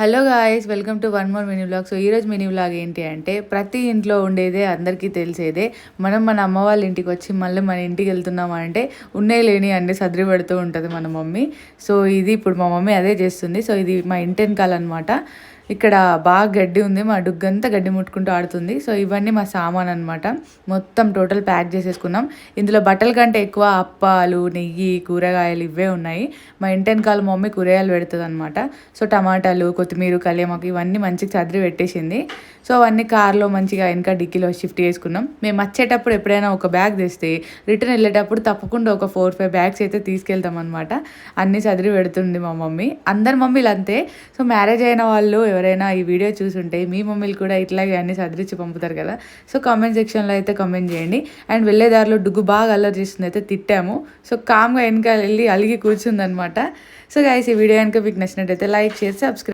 Hello guys, welcome to one more mini vlog. So ఈరోజు mini vlog ఏంటి అంటే, ప్రతి ఇంట్లో ఉండేదే అందరికీ తెలిసేదే. మన అమ్మ వాళ్ళ ఇంటికి వచ్చి మళ్ళీ మన ఇంటికి వెళ్తున్నాం అంటే ఉన్నాయి లేని అన్ని సర్ది పెడుతూ ఉంటుంది మన మమ్మీ. సో ఇది ఇప్పుడు మా మమ్మీ అదే చేస్తుంది. సో ఇది మా ఇంటి వెనకాలన్నమాట. ఇక్కడ బాగా గడ్డి ఉంది, మా డుగ్గంతా గడ్డి ముట్టుకుంటూ ఆడుతుంది. సో ఇవన్నీ మా సామాన్ అనమాట. మొత్తం టోటల్ ప్యాక్ చేసేసుకున్నాం. ఇందులో బట్టల కంటే ఎక్కువ అప్పాలు, నెయ్యి, కూరగాయలు ఇవే ఉన్నాయి. మా ఇంటి వెనకాల మమ్మీ కూరగాయలు పెడుతుంది అనమాట. సో టమాటాలు, కొత్తిమీర, కలియమాకు ఇవన్నీ మంచిగా చదిరి పెట్టేసింది. సో అవన్నీ కార్లో మంచిగా వెనక డిక్కీలో షిఫ్ట్ చేసుకున్నాం. మేము వచ్చేటప్పుడు ఎప్పుడైనా ఒక బ్యాగ్ తెస్తే రిటర్న్ వెళ్ళేటప్పుడు తప్పకుండా ఒక 4-5 బ్యాగ్స్ అయితే తీసుకెళ్తాం అనమాట. అన్నీ చదిరి పెడుతుంది మా మమ్మీ. అందరి మమ్మీలు అంతే. సో మ్యారేజ్ అయిన వాళ్ళు ఎవరైనా ఈ వీడియో చూసుంటే మీ మమ్మీలు కూడా ఇట్లాగే అన్ని సదిరించి పంపుతారు కదా. సో కామెంట్ సెక్షన్లో అయితే కామెంట్ చేయండి. అండ్ వెళ్ళేదారిలో డుగ్గు బాగా అల్లరి చేస్తుంది, అయితే తిట్టాము. సో కామ్గా వెనక వెళ్ళి అలిగి కూర్చుందనమాట. సో గైస్, ఈ వీడియో కనుక మీకు నచ్చినట్టయితే లైక్, షేర్, సబ్స్క్రైబ్.